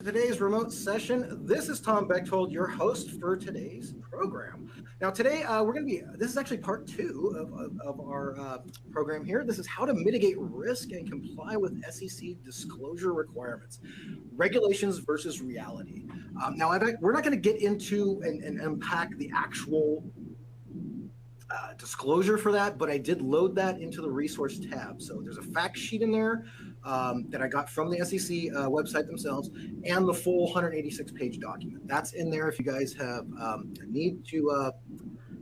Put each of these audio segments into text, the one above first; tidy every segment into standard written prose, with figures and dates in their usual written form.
Today's remote session. This is Tom Bechtold, your host for today's program. Now today we're going to be, this is actually part two of our program here. This is how to mitigate risk and comply with SEC disclosure requirements, regulations versus reality. Now we're not going to get into and unpack the actual disclosure for that, but I did load that into the resource tab. So there's a fact sheet in there that I got from the SEC website themselves, and the full 186-page document. That's in there if you guys have a need to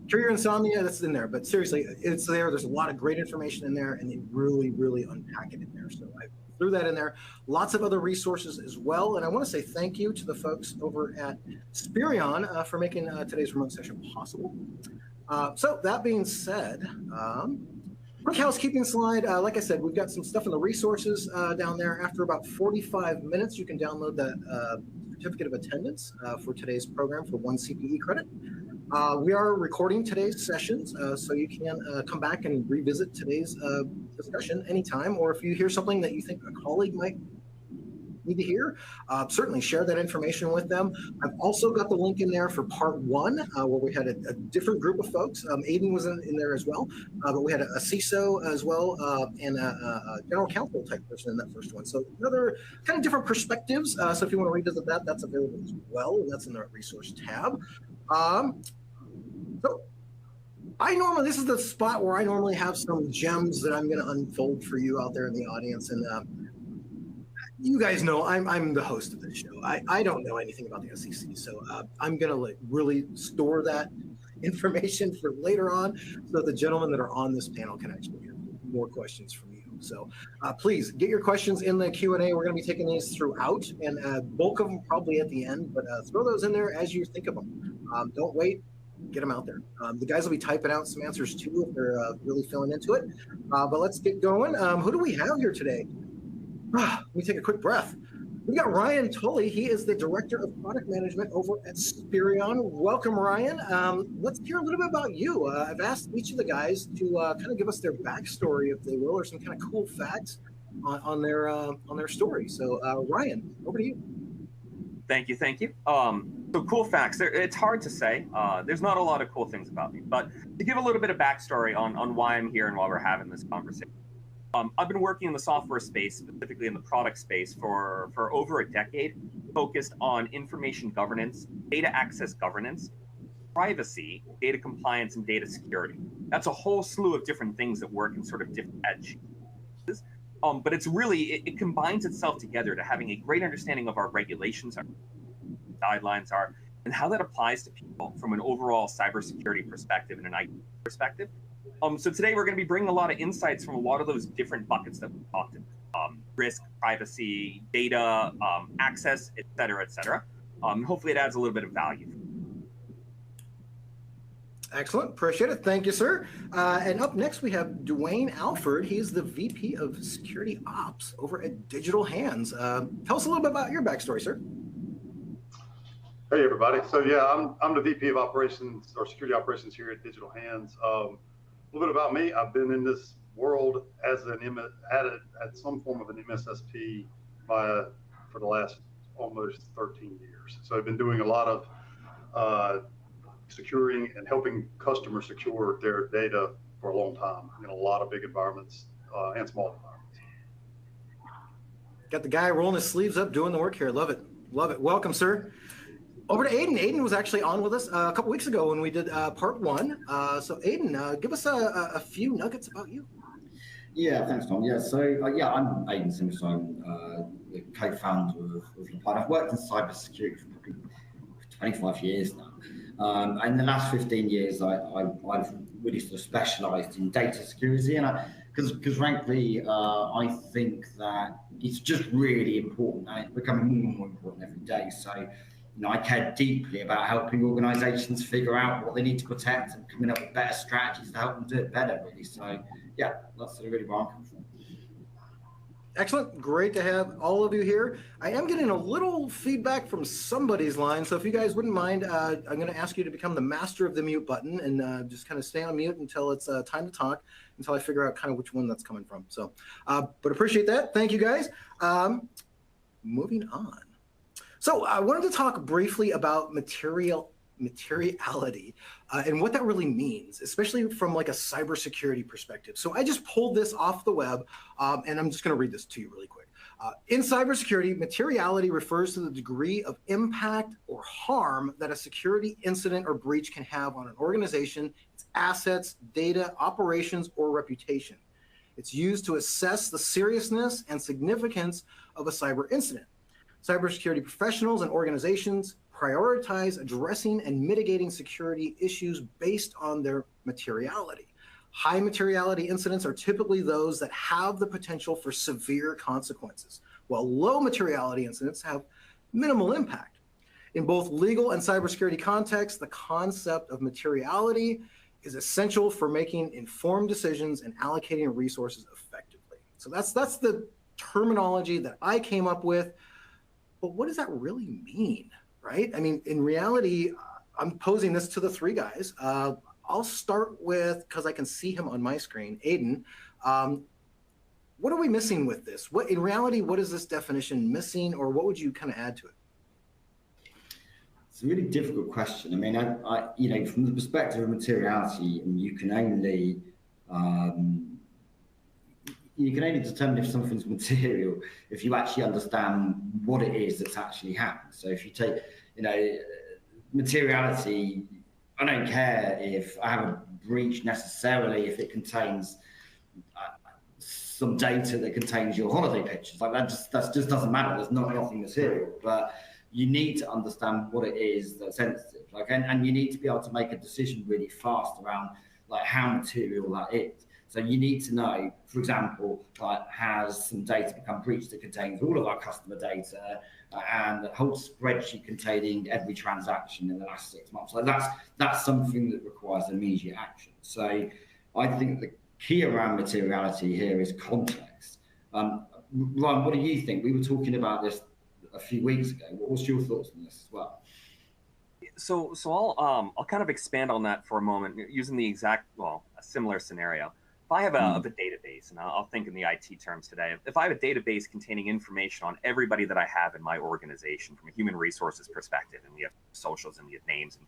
cure your insomnia, that's in there. But seriously, it's there. There's a lot of great information in there, and they really, really unpack it in there. So I threw that in there. Lots of other resources as well. And I want to say thank you to the folks over at Spirion for making today's remote session possible. So that being said, quick housekeeping slide. Like I said, we've got some stuff in the resources down there. After about 45 minutes, you can download the certificate of attendance for today's program for 1 CPE credit. We are recording today's sessions, so you can come back and revisit today's discussion anytime, or if you hear something that you think a colleague might need to hear, certainly share that information with them. I've also got the link in there for part one, where we had a different group of folks. Aidan was in there as well, but we had a CISO as well, and a general counsel type person in that first one. So another kind of different perspectives. So if you want to revisit that, that's available as well, and that's in the resource tab. So this is the spot where I normally have some gems that I'm going to unfold for you out there in the audience. And you guys know I'm the host of this show. I don't know anything about the SEC, so I'm going to really store that information for later on so that the gentlemen that are on this panel can actually hear more questions from you. So please get your questions in the Q&A. We're going to be taking these throughout, and bulk of them probably at the end, but throw those in there as you think of them. Don't wait. Get them out there. The guys will be typing out some answers too if they're really feeling into it. But let's get going. Who do we have here today? Let me take a quick breath. We got Ryan Tully. He is the Director of Product Management over at Spirion. Welcome, Ryan. Let's hear a little bit about you. I've asked each of the guys to kind of give us their backstory, if they will, or some kind of cool facts on their story. So, Ryan, over to you. Thank you. So cool facts. It's hard to say. There's not a lot of cool things about me, but to give a little bit of backstory on why I'm here and why we're having this conversation. I've been working in the software space, specifically in the product space, for over a decade, focused on information governance, data access governance, privacy, data compliance, and data security. That's a whole slew of different things that work in sort of different edge. But it's really, it combines itself together to having a great understanding of our regulations, our guidelines are, and how that applies to people from an overall cybersecurity perspective and an IT perspective. So today we're going to be bringing a lot of insights from a lot of those different buckets that we talked about, risk, privacy, data, access, et cetera. Hopefully it adds a little bit of value. Excellent. Appreciate it. Thank you, sir. And up next, we have Dwayne Alford. He's the VP of Security Ops over at Digital Hands. Tell us a little bit about your backstory, sir. Hey, everybody. So, yeah, I'm the VP of Operations or Security Operations here at Digital Hands. A little bit about me. I've been in this world as at some form of an MSSP for the last almost 13 years. So I've been doing a lot of securing and helping customers secure their data for a long time in a lot of big environments and small environments. Got the guy rolling his sleeves up, doing the work here. Love it. Love it. Welcome, sir. Over to Aidan. Aidan was actually on with us a couple weeks ago when we did part one. So Aidan, give us a few nuggets about you. Yeah, thanks, Tom. Yeah, so I'm Aidan Simister. I'm the co-founder of Lepide. I've worked in cybersecurity for probably 25 years now. In the last 15 years, I've really sort of specialised in data security, and because frankly, I think that it's just really important, and it's becoming more and more important every day. So, I care deeply about helping organisations figure out what they need to protect and coming up with better strategies to help them do it better, really. So, yeah, that's really where I'm coming from. Excellent. Great to have all of you here. I am getting a little feedback from somebody's line, so if you guys wouldn't mind, I'm going to ask you to become the master of the mute button and just kind of stay on mute until it's time to talk, until I figure out kind of which one that's coming from. So, but appreciate that. Thank you, guys. Moving on. So I wanted to talk briefly about materiality and what that really means, especially from like a cybersecurity perspective. So I just pulled this off the web, and I'm just going to read this to you really quick. In cybersecurity, materiality refers to the degree of impact or harm that a security incident or breach can have on an organization, its assets, data, operations, or reputation. It's used to assess the seriousness and significance of a cyber incident. Cybersecurity professionals and organizations prioritize addressing and mitigating security issues based on their materiality. High materiality incidents are typically those that have the potential for severe consequences, while low materiality incidents have minimal impact. In both legal and cybersecurity contexts, the concept of materiality is essential for making informed decisions and allocating resources effectively. So that's the terminology that I came up with. But what does that really mean, right? I mean, in reality, I'm posing this to the three guys. I'll start with, because I can see him on my screen, Aidan. What are we missing with this? What, in reality, what is this definition missing, or what would you kind of add to it? It's a really difficult question. I mean, I you know, from the perspective of materiality, you can only determine if something's material if you actually understand what it is that's actually happened. So if you take, you know, materiality, I don't care if I have a breach necessarily if it contains some data that contains your holiday pictures. Like that just doesn't matter. There's nothing material, but you need to understand what it is that's sensitive. Like, and you need to be able to make a decision really fast around like how material that is. So you need to know, for example, has some data become breached that contains all of our customer data and a whole spreadsheet containing every transaction in the last 6 months. So that's something that requires immediate action. So I think the key around materiality here is context. Ryan, what do you think? We were talking about this a few weeks ago. What's your thoughts on this as well? So I'll kind of expand on that for a moment using a similar scenario. If I have a database, and I'll think in the IT terms today, if I have a database containing information on everybody that I have in my organization from a human resources perspective, and we have socials and we have names, and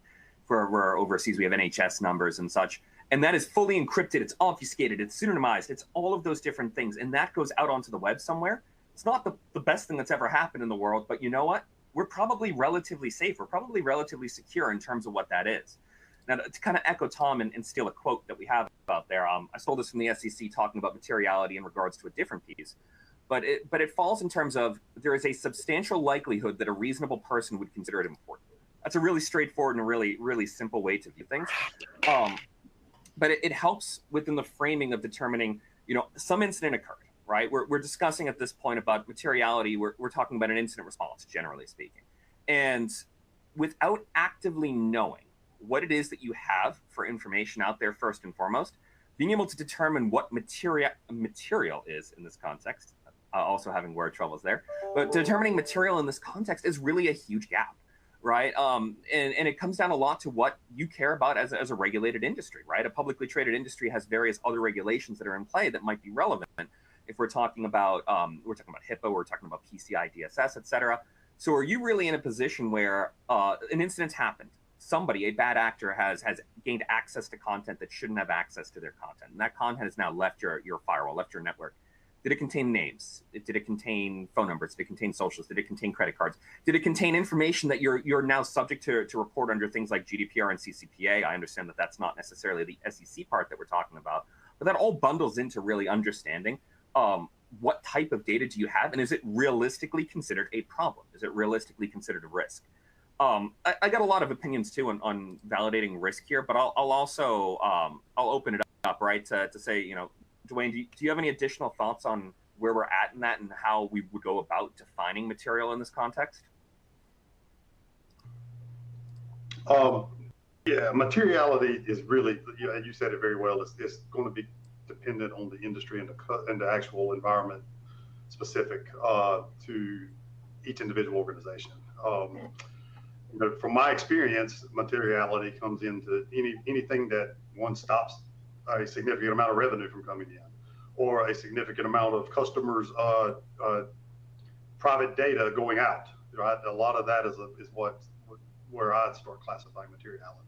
we're overseas, we have NHS numbers and such, and that is fully encrypted, it's obfuscated, it's pseudonymized, it's all of those different things, and that goes out onto the web somewhere. It's not the best thing that's ever happened in the world, but you know what? We're probably relatively safe. We're probably relatively secure in terms of what that is. Now, to kind of echo Tom and steal a quote that we have out there, I stole this from the SEC talking about materiality in regards to a different piece, but it falls in terms of there is a substantial likelihood that a reasonable person would consider it important. That's a really straightforward and a really, really simple way to view things. But it helps within the framing of determining, you know, some incident occurred, right? We're discussing at this point about materiality. We're talking about an incident response, generally speaking. And without actively knowing what it is that you have for information out there, first and foremost, being able to determine what material is in this context, also having word troubles there, but determining material in this context is really a huge gap, right? And it comes down a lot to what you care about as a regulated industry, right? A publicly traded industry has various other regulations that are in play that might be relevant. If we're talking about HIPAA, we're talking about PCI DSS, et cetera. So are you really in a position where an incident's happened? Somebody, a bad actor, has gained access to content that shouldn't have access to their content. And that content has now left your firewall, left your network. Did it contain names? Did it contain phone numbers? Did it contain socials? Did it contain credit cards? Did it contain information that you're now subject to report under things like GDPR and CCPA? I understand that that's not necessarily the SEC part that we're talking about, but that all bundles into really understanding what type of data do you have, and is it realistically considered a problem? Is it realistically considered a risk? I got a lot of opinions too on validating risk here, but I'll also I'll open it up, right, to say, you know, Dwayne, do you have any additional thoughts on where we're at in that and how we would go about defining material in this context? Yeah, materiality is really, you said it very well. It's going to be dependent on the industry and the actual environment specific to each individual organization. You know, from my experience, materiality comes into anything that one stops a significant amount of revenue from coming in, or a significant amount of customers' private data going out. A lot of that is where I'd start classifying materiality.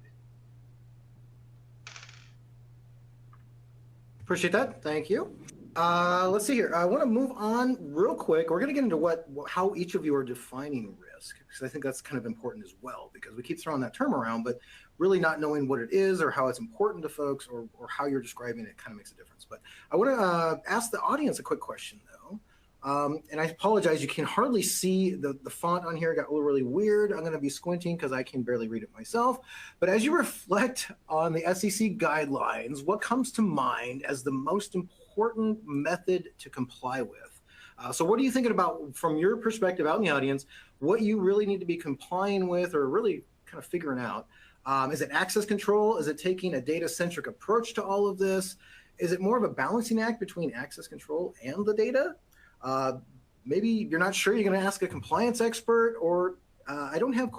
Appreciate that. Thank you. Let's see here. I want to move on real quick. We're going to get into how each of you are defining risk, because I think that's kind of important as well, because we keep throwing that term around, but really not knowing what it is or how it's important to folks or how you're describing it kind of makes a difference. But I want to ask the audience a quick question, though. And I apologize, you can hardly see the font on here. It got really weird. I'm going to be squinting because I can barely read it myself. But as you reflect on the SEC guidelines, what comes to mind as the most important method to comply with? So what are you thinking about from your perspective out in the audience, what you really need to be complying with or really kind of figuring out? Is it access control? Is it taking a data-centric approach to all of this? Is it more of a balancing act between access control and the data? Maybe you're not sure, you're going to ask a compliance expert, or I don't have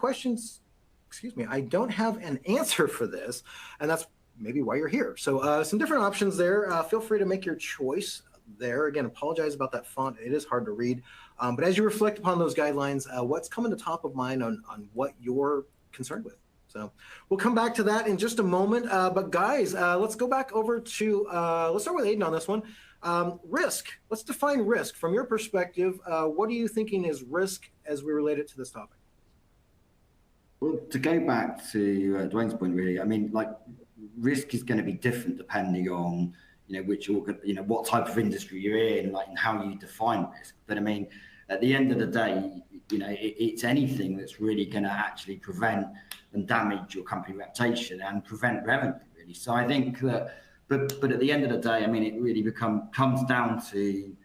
I don't have an answer for this, and that's maybe why you're here. So some different options there. Feel free to make your choice there. Again, apologize about that font. It is hard to read. But as you reflect upon those guidelines, what's coming to top of mind on what you're concerned with? So we'll come back to that in just a moment. But guys, let's go back over to, let's start with Aidan on this one. Risk. Let's define risk. From your perspective, what are you thinking is risk as we relate it to this topic? Well, to go back to Dwayne's point, really, I mean, like, risk is going to be different depending on, what type of industry you're in, like, and how you define risk. But I mean, at the end of the day, it's anything that's really going to actually prevent and damage your company reputation and prevent revenue, really. So I think that, but at the end of the day, I mean, it really comes down to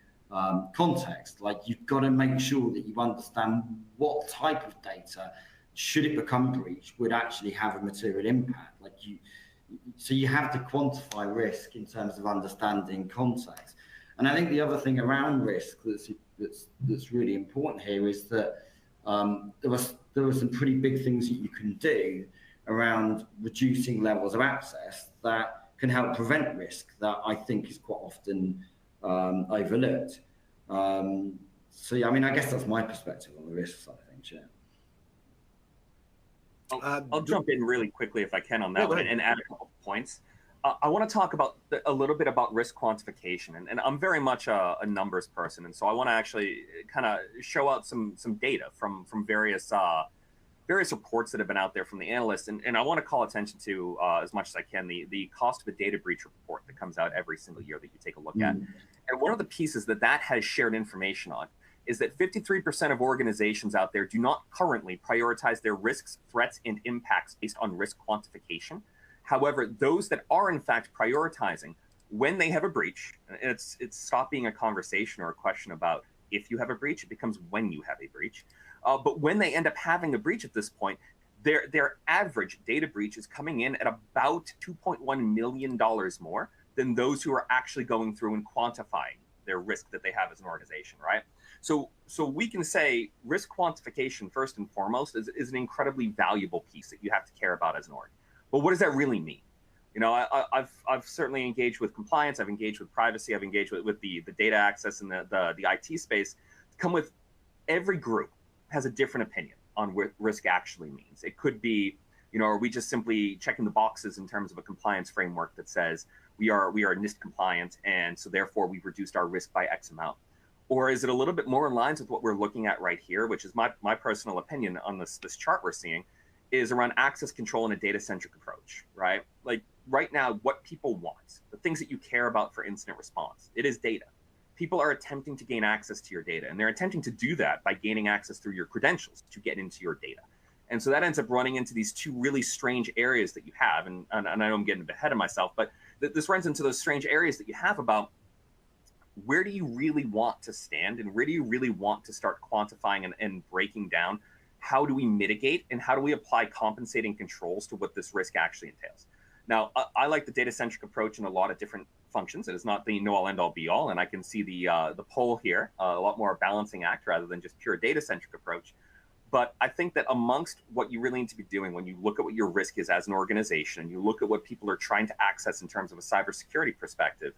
context. Like, you've got to make sure that you understand what type of data, should it become breached, would actually have a material impact. So you have to quantify risk in terms of understanding context. And I think the other thing around risk that's really important here is that there are some pretty big things that you can do around reducing levels of access that can help prevent risk that I think is quite often overlooked. So yeah, I mean, I guess that's my perspective on the risk side of things. Yeah. I'll jump in really quickly if I can on that one and add a couple of points. I want to talk about a little bit about risk quantification, and I'm very much a numbers person, and so I want to actually kind of show out some data from various reports that have been out there from the analysts, and I want to call attention to as much as I can the cost of a data breach report that comes out every single year that you take a look at. And one of the pieces that has shared information on is that 53% of organizations out there do not currently prioritize their risks, threats, and impacts based on risk quantification. However, those that are in fact prioritizing when they have a breach, it's stopped being a conversation or a question about if you have a breach, it becomes when you have a breach. But when they end up having a breach at this point, their average data breach is coming in at about $2.1 million more than those who are actually going through and quantifying their risk that they have as an organization, right? So we can say risk quantification, first and foremost, is an incredibly valuable piece that you have to care about as an org. But what does that really mean? I've certainly engaged with compliance, I've engaged with privacy, I've engaged with the data access and the IT space. Come with every group has a different opinion on what risk actually means. It could be, are we just simply checking the boxes in terms of a compliance framework that says we are NIST compliant, and so therefore we've reduced our risk by X amount? Or is it a little bit more in lines with what we're looking at right here, which is my personal opinion on this chart we're seeing, is around access control and a data-centric approach, right? Like right now, what people want, the things that you care about for incident response, it is data. People are attempting to gain access to your data, and they're attempting to do that by gaining access through your credentials to get into your data. And so that ends up running into these two really strange areas that you have. And I know I'm getting ahead of myself, but this runs into those strange areas that you have about where do you really want to stand, and where do you really want to start quantifying and breaking down how do we mitigate and how do we apply compensating controls to what this risk actually entails. Now, I like the data-centric approach in a lot of different functions. It is not the know-all, end-all, be-all, and I can see the poll here, a lot more balancing act rather than just pure data-centric approach. But I think that amongst what you really need to be doing when you look at what your risk is as an organization, and you look at what people are trying to access in terms of a cybersecurity perspective,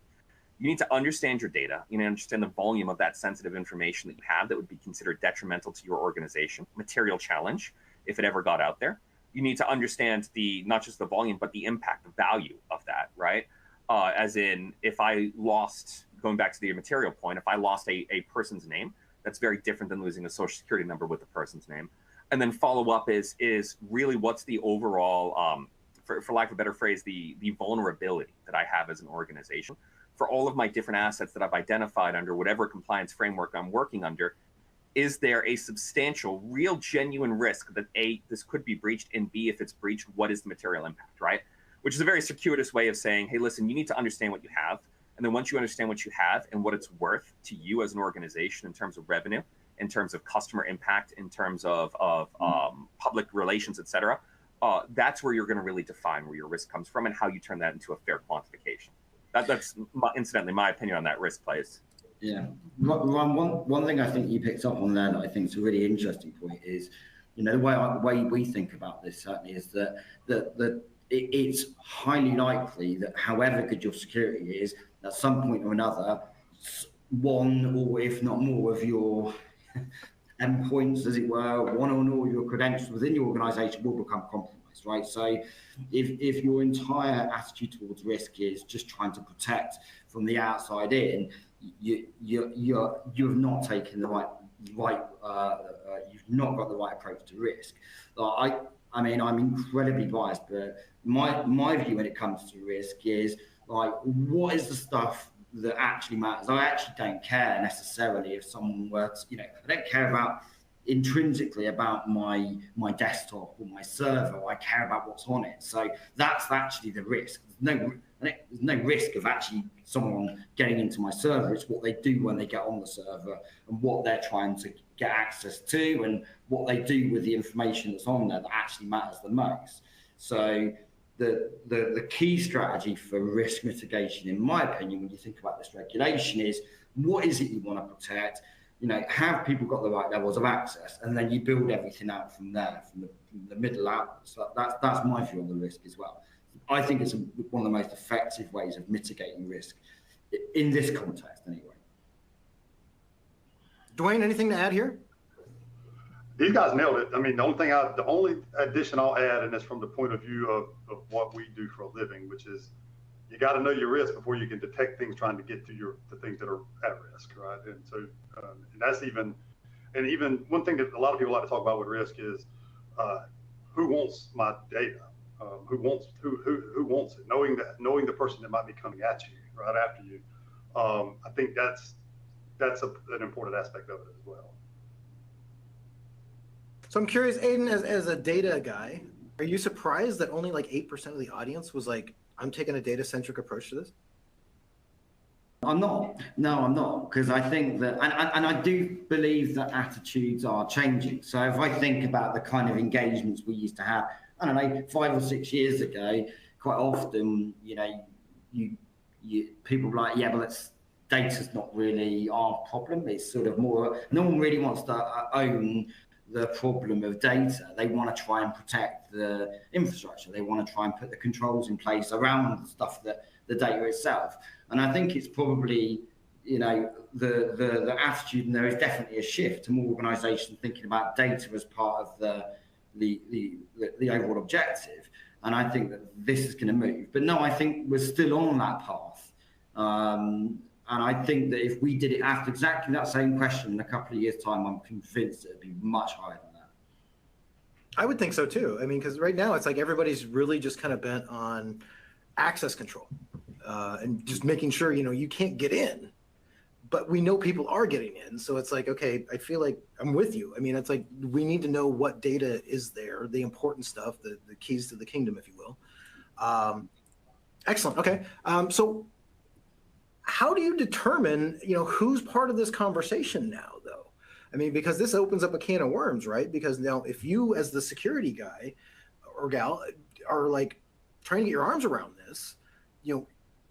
You need to understand your data. You need to understand the volume of that sensitive information that you have that would be considered detrimental to your organization, material challenge, if it ever got out there. You need to understand not just the volume, but the impact, the value of that, right? As in, if I lost, going back to the material point, if I lost a person's name, that's very different than losing a social security number with the person's name. And then follow up is really what's the overall, for lack of a better phrase, the vulnerability that I have as an organization for all of my different assets that I've identified under whatever compliance framework I'm working under. Is there a substantial, real, genuine risk that A, this could be breached, and B, if it's breached, what is the material impact, right? Which is a very circuitous way of saying, hey, listen, you need to understand what you have. And then once you understand what you have and what it's worth to you as an organization in terms of revenue, in terms of customer impact, in terms of public relations, et cetera, that's where you're going to really define where your risk comes from and how you turn that into a fair quantification. That's incidentally my opinion on that risk place. Yeah, one thing I think you picked up on there that I think is a really interesting point is, the way we think about this certainly is that it's highly likely that however good your security is, at some point or another, one or if not more of your endpoints, as it were, one or more of your credentials within your organization will become compromised, right? So if your entire attitude towards risk is just trying to protect from the outside in, you've not taken the right you've not got the right approach to risk. I mean, I'm incredibly biased, but my view when it comes to risk is like, what is the stuff that actually matters? I actually don't care necessarily if someone were to, I don't care about intrinsically about my desktop or my server. I care about what's on it. So that's actually the risk. There's no risk of actually someone getting into my server. It's what they do when they get on the server and what they're trying to get access to and what they do with the information that's on there that actually matters the most. So the key strategy for risk mitigation, in my opinion, when you think about this regulation, is what is it you want to protect? Have people got the right levels of access, and then you build everything out from there, from the middle out. So that's my view on the risk as well. I think it's one of the most effective ways of mitigating risk in this context, anyway. Dwayne, anything to add here? These guys nailed it. I mean, the only addition I'll add, and it's from the point of view of what we do for a living, which is you got to know your risk before you can detect things trying to get to the things that are at risk, right? And so, and that's even one thing that a lot of people like to talk about with risk is who wants my data, who wants it, knowing the person that might be coming at you right after you. I think that's an important aspect of it as well. So I'm curious, Aidan, as a data guy, are you surprised that only like 8% of the audience was like, I'm taking a data-centric approach to this? I'm not. No, I'm not. Because I think that, and I do believe that attitudes are changing. So if I think about the kind of engagements we used to have, I don't know, 5 or 6 years ago, quite often, people were like, yeah, but data's not really our problem. It's sort of more, no one really wants to own the problem of data. They want to try and protect the infrastructure. They want to try and put the controls in place around the stuff that the data itself. And I think it's probably, the attitude, and there is definitely a shift to more organizations thinking about data as part of the overall objective. And I think that this is going to move. But no, I think we're still on that path. And I think that if we did it after exactly that same question in a couple of years' time, I'm convinced it would be much higher than that. I would think so too. I mean, because right now it's like everybody's really just kind of bent on access control and just making sure, you can't get in. But we know people are getting in. So it's like, okay, I feel like I'm with you. I mean, it's like we need to know what data is there, the important stuff, the keys to the kingdom, if you will. Excellent. Okay. So how do you determine, who's part of this conversation now, though? I mean, because this opens up a can of worms, right? Because now if you as the security guy or gal are like trying to get your arms around this,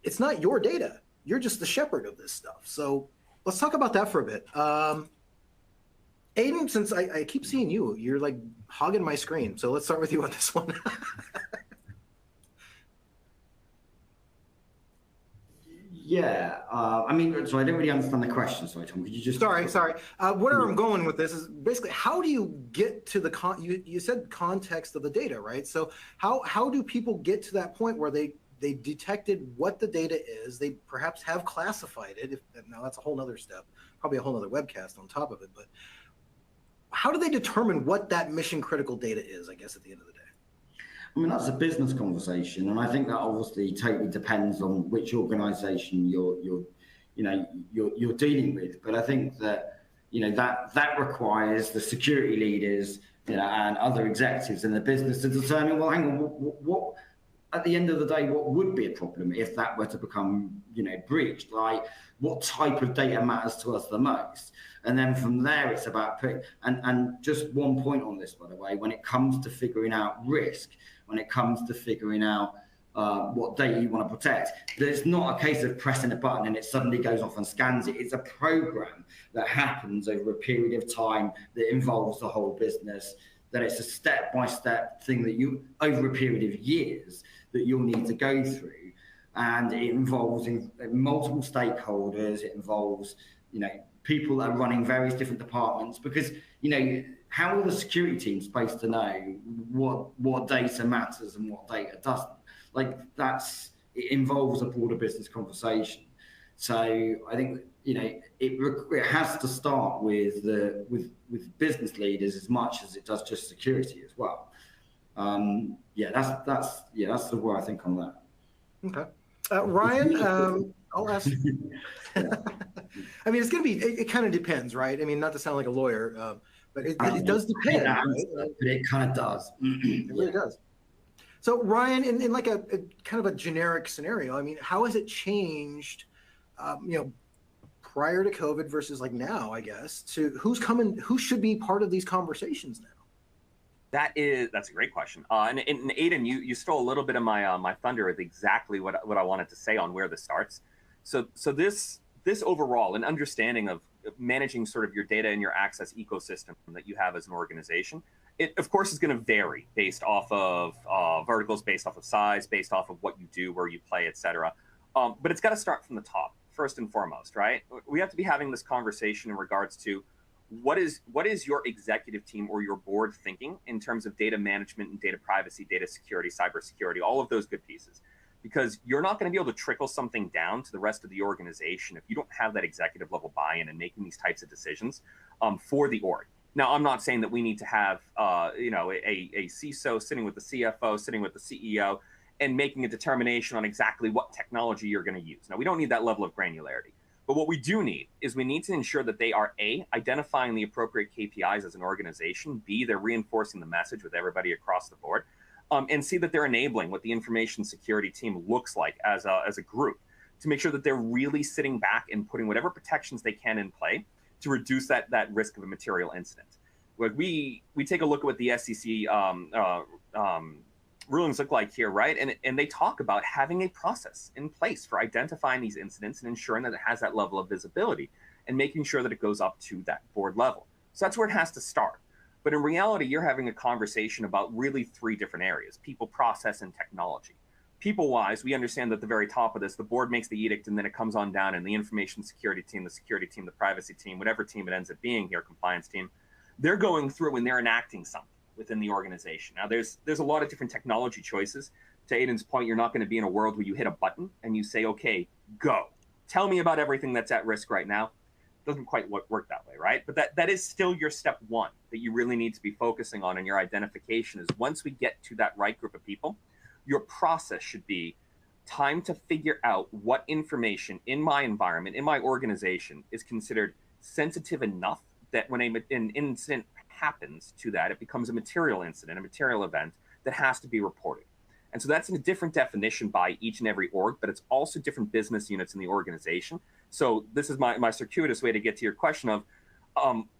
it's not your data. You're just the shepherd of this stuff. So let's talk about that for a bit. Aidan, since I keep seeing you're like hogging my screen. So let's start with you on this one. Yeah, I mean, so I don't really understand the question. Sorry, Tom. Could you just? Sorry. Where I'm going with this is basically, how do you get to the you said context of the data, right? So how do people get to that point where they detected what the data is, they perhaps have classified it? Now that's a whole nother step, probably a whole nother webcast on top of it. But how do they determine what that mission critical data is? I guess at the end of the day. I mean, that's a business conversation, and I think that obviously totally depends on which organisation you're dealing with. But I think that that requires the security leaders, and other executives in the business to determine, well, hang on, what at the end of the day, what would be a problem if that were to become breached? Like, what type of data matters to us the most? And then from there, it's about putting, and just one point on this, by the way, when it comes to figuring out risk, when it comes to figuring out what data you want to protect, there's not a case of pressing a button and it suddenly goes off and scans it. It's a program that happens over a period of time that involves the whole business, that it's a step-by-step thing that you, over a period of years, that you'll need to go through. And it involves multiple stakeholders. It involves, people that are running various different departments, because, how are the security teams supposed to know what data matters and what data doesn't? Like, it involves a broader business conversation. So I think, it has to start with business leaders as much as it does just security as well. That's the word I think on that. Okay. Ryan, I'll ask. I mean, it's going to be, it kind of depends, right? I mean, not to sound like a lawyer, but it does depend. Right? But it kind of does. It really does. So Ryan, in like a kind of a generic scenario, I mean, how has it changed, prior to COVID versus like now, I guess, to who should be part of these conversations now? That's a great question. And Aidan, you stole a little bit of my thunder with exactly what I wanted to say on where this starts. So this overall, an understanding of managing sort of your data and your access ecosystem that you have as an organization, it of course is going to vary based off of verticals, based off of size, based off of what you do, where you play, etc. But it's got to start from the top first and foremost, right? We have to be having this conversation in regards to what is your executive team or your board thinking in terms of data management and data privacy, data security, cybersecurity, all of those good pieces. Because you're not going to be able to trickle something down to the rest of the organization if you don't have that executive level buy-in and making these types of decisions for the org. Now, I'm not saying that we need to have a CISO sitting with the CFO, sitting with the CEO, and making a determination on exactly what technology you're going to use. Now, we don't need that level of granularity. But what we do need is we need to ensure that they are, A, identifying the appropriate KPIs as an organization, B, they're reinforcing the message with everybody across the board, and C, that they're enabling what the information security team looks like as a group to make sure that they're really sitting back and putting whatever protections they can in play to reduce that risk of a material incident. We take a look at what the SEC rulings look like here, right? And they talk about having a process in place for identifying these incidents and ensuring that it has that level of visibility and making sure that it goes up to that board level. So that's where it has to start. But in reality, you're having a conversation about really three different areas: people, process, and technology. People-wise, we understand that at the very top of this, the board makes the edict, and then it comes on down, and the information security team, the privacy team, whatever team it ends up being here, compliance team, they're going through and they're enacting something within the organization. Now, there's a lot of different technology choices. To Aidan's point, you're not going to be in a world where you hit a button and you say, okay, go. Tell me about everything that's at risk right now. It doesn't quite work that way, right? But that is still your step one that you really need to be focusing on in your identification is once we get to that right group of people, your process should be time to figure out what information in my environment, in my organization, is considered sensitive enough that when an incident happens to that, it becomes a material incident, a material event that has to be reported. And so that's a different definition by each and every org, but it's also different business units in the organization. So this is my circuitous way to get to your question of,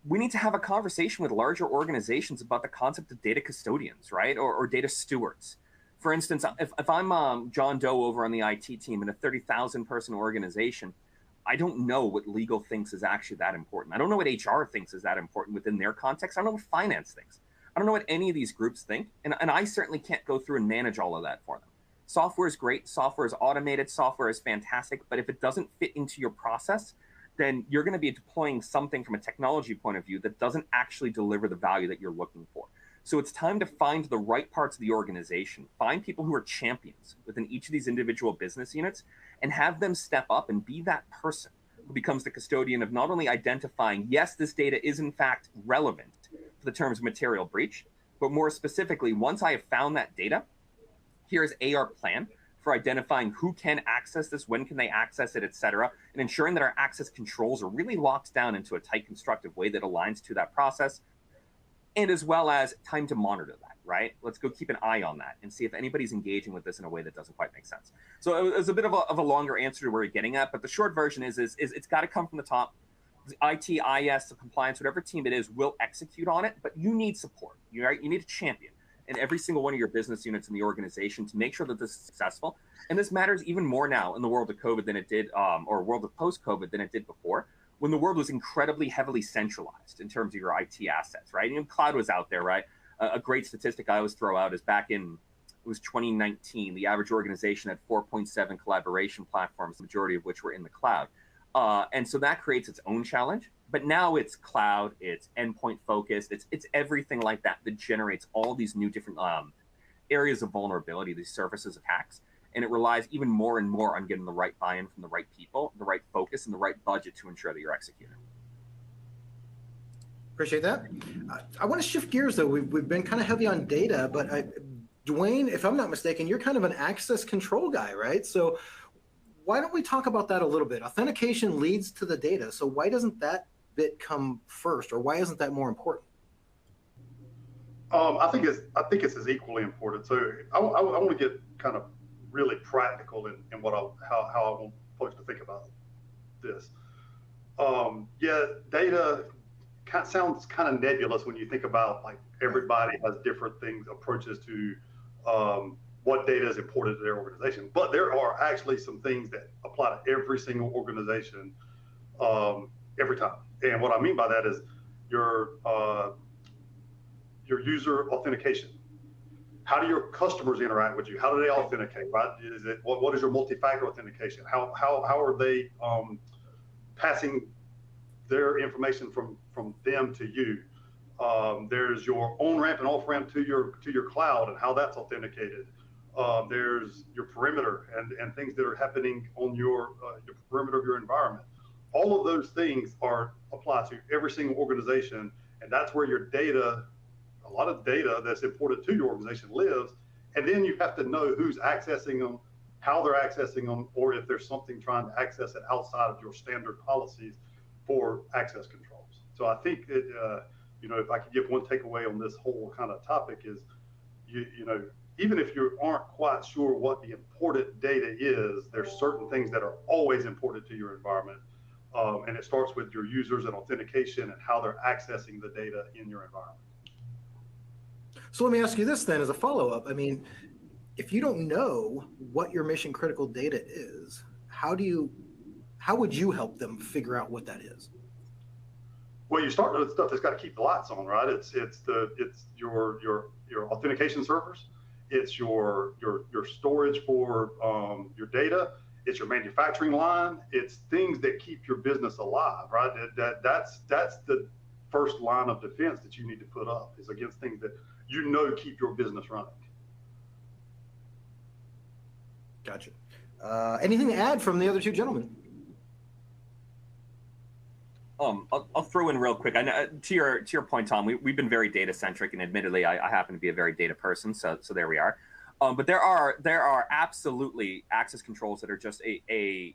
we need to have a conversation with larger organizations about the concept of data custodians, right? Or data stewards. For instance, if I'm John Doe over on the IT team in a 30,000 person organization, I don't know what legal thinks is actually that important. I don't know what HR thinks is that important within their context. I don't know what finance thinks. I don't know what any of these groups think. And I certainly can't go through and manage all of that for them. Software is great, software is automated, software is fantastic, but if it doesn't fit into your process, then you're going to be deploying something from a technology point of view that doesn't actually deliver the value that you're looking for. So it's time to find the right parts of the organization, find people who are champions within each of these individual business units, and have them step up and be that person who becomes the custodian of not only identifying, yes, this data is in fact relevant for the terms material breach, but more specifically, once I have found that data, here's our plan for identifying who can access this, when can they access it, et cetera, and ensuring that our access controls are really locked down into a tight constructive way that aligns to that process, and as well as time to monitor that, right? Let's go keep an eye on that and see if anybody's engaging with this in a way that doesn't quite make sense. So it was a bit of a longer answer to where you're getting at, but the short version is it's got to come from the top. The IT, IS, the compliance, whatever team it is, will execute on it, but you need support. You need a champion in every single one of your business units in the organization to make sure that this is successful. And this matters even more now in the world of COVID than it did, or world of post-COVID than it did before, when the world was incredibly heavily centralized in terms of your IT assets, right? And cloud was out there, right? A great statistic I always throw out is back in, it was 2019, the average organization had 4.7 collaboration platforms, the majority of which were in the cloud. And so that creates its own challenge. But now it's cloud, it's endpoint focused, it's everything like that generates all these new different areas of vulnerability, these surfaces of hacks. And it relies even more and more on getting the right buy-in from the right people, the right focus, and the right budget to ensure that you're executing. Appreciate that. I want to shift gears, though. We've been kind of heavy on data, but Dwayne, if I'm not mistaken, you're kind of an access control guy, right? So why don't we talk about that a little bit? Authentication leads to the data. So why doesn't that bit come first, or why isn't that more important? I think it's as equally important. So I want to get kind of really practical in how I want folks to think about this. Yeah, data sounds kind of nebulous when you think about, like, everybody has different approaches to what data is important to their organization. But there are actually some things that apply to every single organization every time. And what I mean by that is your user authentication. How do your customers interact with you? How do they authenticate, right? What is your multi-factor authentication? How are they passing their information from them to you? There's your on-ramp and off-ramp to your cloud and how that's authenticated. There's your perimeter and things that are happening on your perimeter of your environment. All of those things apply to every single organization, and that's where your data, a lot of data that's important to your organization, lives. And then you have to know who's accessing them, how they're accessing them, or if there's something trying to access it outside of your standard policies for access controls. So I think that, if I could give one takeaway on this whole kind of topic is, even if you aren't quite sure what the important data is, there's certain things that are always important to your environment. And it starts with your users and authentication and how they're accessing the data in your environment. So let me ask you this then as a follow-up. I mean, if you don't know what your mission critical data is, how would you help them figure out what that is? Well, you start with stuff that's got to keep the lights on, right? It's your authentication servers, it's your storage for your data, it's your manufacturing line, it's things that keep your business alive, right? That's the first line of defense that you need to put up, is against things that keep your business running. Gotcha. Anything to add from the other two gentlemen? I'll throw in real quick. I know, to your point, Tom, we've been very data centric, and admittedly, I happen to be a very data person, so there we are. But there are absolutely access controls that are just I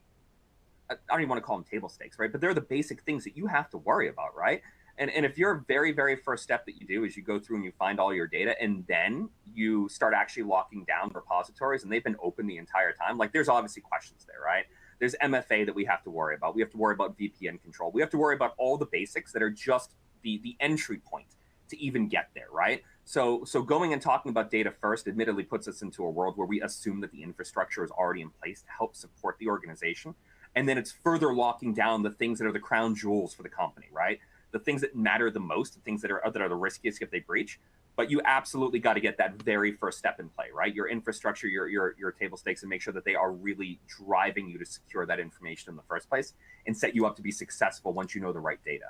don't even want to call them table stakes, right? But they're the basic things that you have to worry about, right? And if your very, very first step that you do is you go through and you find all your data, and then you start actually locking down repositories, and they've been open the entire time, like, there's obviously questions there, right? There's MFA that we have to worry about. We have to worry about VPN control. We have to worry about all the basics that are just the entry point to even get there, right? So going and talking about data first admittedly puts us into a world where we assume that the infrastructure is already in place to help support the organization. And then it's further locking down the things that are the crown jewels for the company, right? The things that matter the most, the things that are the riskiest if they breach. but you absolutely got to get that very first step in play, right? Your infrastructure, your table stakes, and make sure that they are really driving you to secure that information in the first place and set you up to be successful once you know the right data.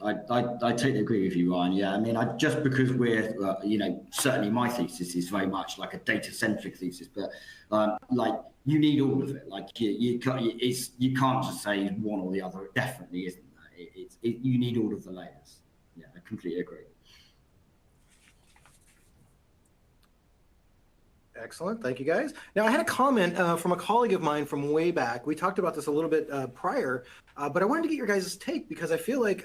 I totally agree with you, Ryan. Yeah, I mean, just because we're, certainly my thesis is very much like a data-centric thesis, but like you need all of it. Like you can't just say one or the other. It definitely isn't that. You need all of the layers. Yeah, I completely agree. Excellent. Thank you, guys. Now, I had a comment from a colleague of mine from way back. We talked about this a little bit prior, but I wanted to get your guys' take because I feel like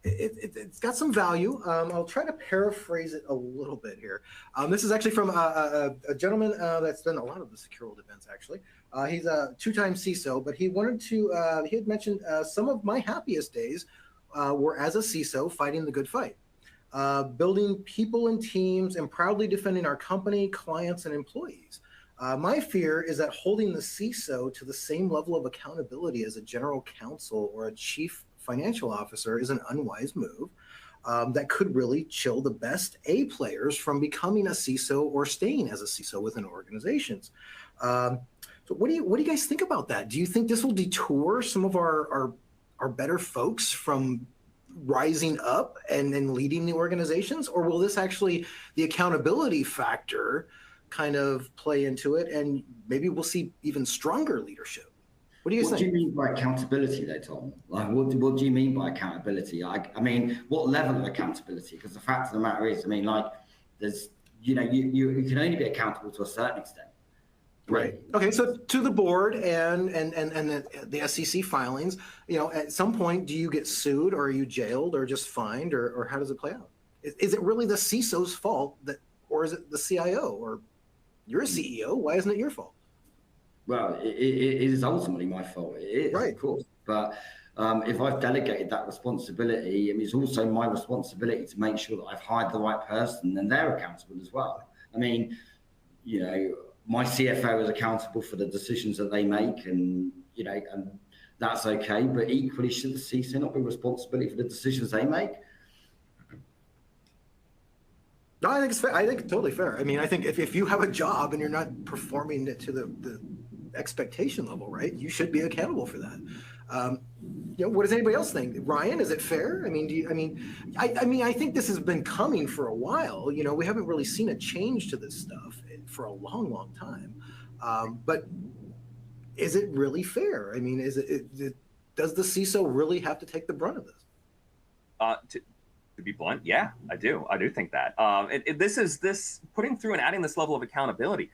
it's got some value. I'll try to paraphrase it a little bit here. This is actually from a gentleman that's done a lot of the SecureWorld events, actually. He's a two-time CISO, but he wanted to, he had mentioned some of my happiest days were as a CISO fighting the good fight. Building people and teams and proudly defending our company, clients, and employees. My fear is that holding the CISO to the same level of accountability as a general counsel or a chief financial officer is an unwise move that could really chill the best A players from becoming a CISO or staying as a CISO within organizations. So what do you guys think about that? Do you think this will detour some of our better folks from rising up and then leading the organizations, or will this actually, the accountability factor kind of play into it and maybe we'll see even stronger leadership? What do you think? What do you mean by accountability though, Tom? Like, what do you mean by accountability? I mean, what level of accountability? Because the fact of the matter is, I mean, like, there's, you can only be accountable to a certain extent. Right. Okay. So to the board and the SEC filings, at some point, do you get sued or are you jailed or just fined or how does it play out? Is it really the CISO's fault or is it the CIO or you're a CEO? Why isn't it your fault? Well, it is ultimately my fault. It is, right, of course. But if I've delegated that responsibility, I mean, it's also my responsibility to make sure that I've hired the right person and they're accountable as well. I mean, my CFO is accountable for the decisions that they make, and and that's okay. But equally, should the CISO not be responsible for the decisions they make? No, I think it's fair. I think it's totally fair. I mean, I think if you have a job and you're not performing it to the expectation level, right, you should be accountable for that. What does anybody else think? Ryan, is it fair? I mean, I think this has been coming for a while. We haven't really seen a change to this stuff for a long, long time. But is it really fair? I mean, does the CISO really have to take the brunt of this? To be blunt, yeah, I do think that. This putting through and adding this level of accountability.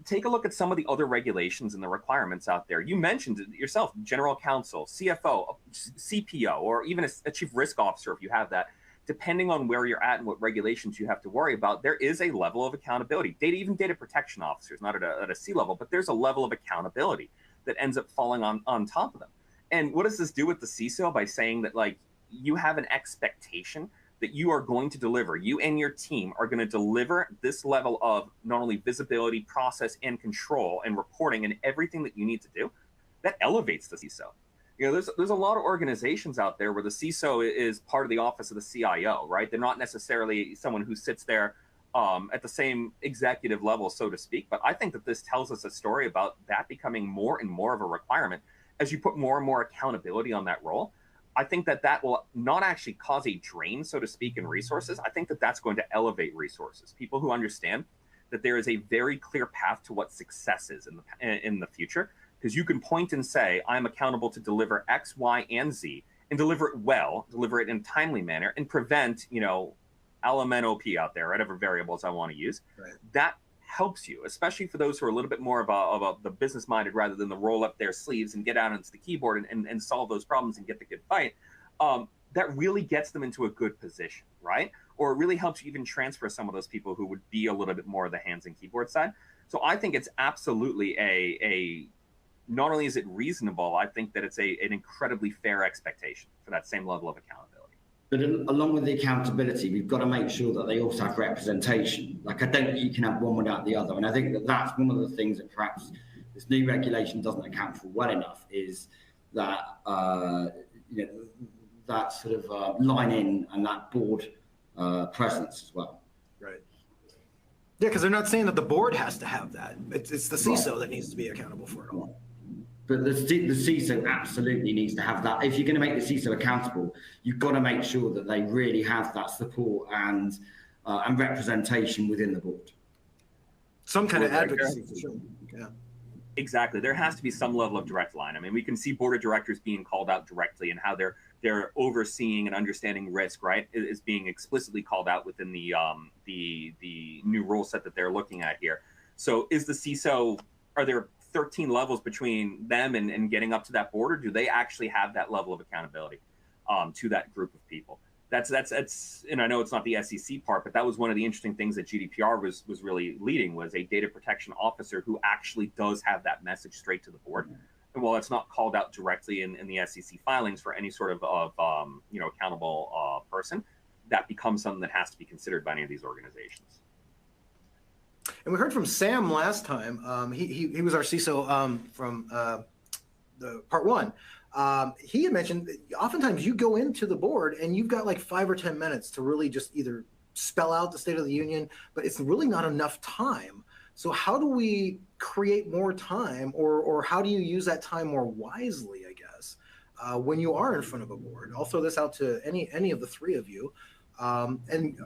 Take a look at some of the other regulations and the requirements out there. You mentioned it yourself, general counsel, CFO, CPO, or even a chief risk officer, if you have that. Depending on where you're at and what regulations you have to worry about, there is a level of accountability. Even data protection officers, not at a C level, but there's a level of accountability that ends up falling on top of them. And what does this do with the CISO by saying that, like, you have an expectation that you are going to deliver, you and your team are going to deliver this level of not only visibility, process, and control and reporting and everything that you need to do? That elevates the CISO. There's a lot of organizations out there where the CISO is part of the office of the CIO, right? They're not necessarily someone who sits there at the same executive level, so to speak. But I think that this tells us a story about that becoming more and more of a requirement as you put more and more accountability on that role. I think that will not actually cause a drain, so to speak, in resources. I think that that's going to elevate resources. People who understand that there is a very clear path to what success is in the future, because you can point and say, I'm accountable to deliver X, Y, and Z, and deliver it well, deliver it in a timely manner, and prevent, LMNOP out there, whatever variables I want to use. Right. That helps you, especially for those who are a little bit more of the business minded rather than the roll up their sleeves and get out onto the keyboard and solve those problems and get the good fight. That really gets them into a good position, right? Or it really helps you even transfer some of those people who would be a little bit more of the hands and keyboard side. So I think it's absolutely a not only is it reasonable, I think that it's an incredibly fair expectation for that same level of accountability. But along with the accountability, we've got to make sure that they also have representation. Like, I don't think you can have one without the other. And I think that that's one of the things that perhaps this new regulation doesn't account for well enough, is that, that sort of line in and that board presence as well. Right. Yeah, because they're not saying that the board has to have that. It's the CISO that needs to be accountable for it all. But the CISO absolutely needs to have that. If you're going to make the CISO accountable, you've got to make sure that they really have that support and representation within the board. Some kind of advocacy for sure. Yeah. Exactly. There has to be some level of direct line. I mean, we can see board of directors being called out directly and how they're overseeing and understanding risk, right, is being explicitly called out within the new rule set that they're looking at here. So is the CISO, are there 13 levels between them and getting up to that board, or do they actually have that level of accountability to that group of people? That's and I know it's not the SEC part, but that was one of the interesting things that GDPR was really leading, was a data protection officer who actually does have that message straight to the board. And while it's not called out directly in the SEC filings for any sort of accountable person, that becomes something that has to be considered by any of these organizations. And we heard from Sam last time. He was our CISO from the part one. He had mentioned that oftentimes you go into the board and you've got like 5 or 10 minutes to really just either spell out the State of the Union, but it's really not enough time. So how do we create more time, or how do you use that time more wisely, I guess, when you are in front of a board? I'll throw this out to any of the three of you. And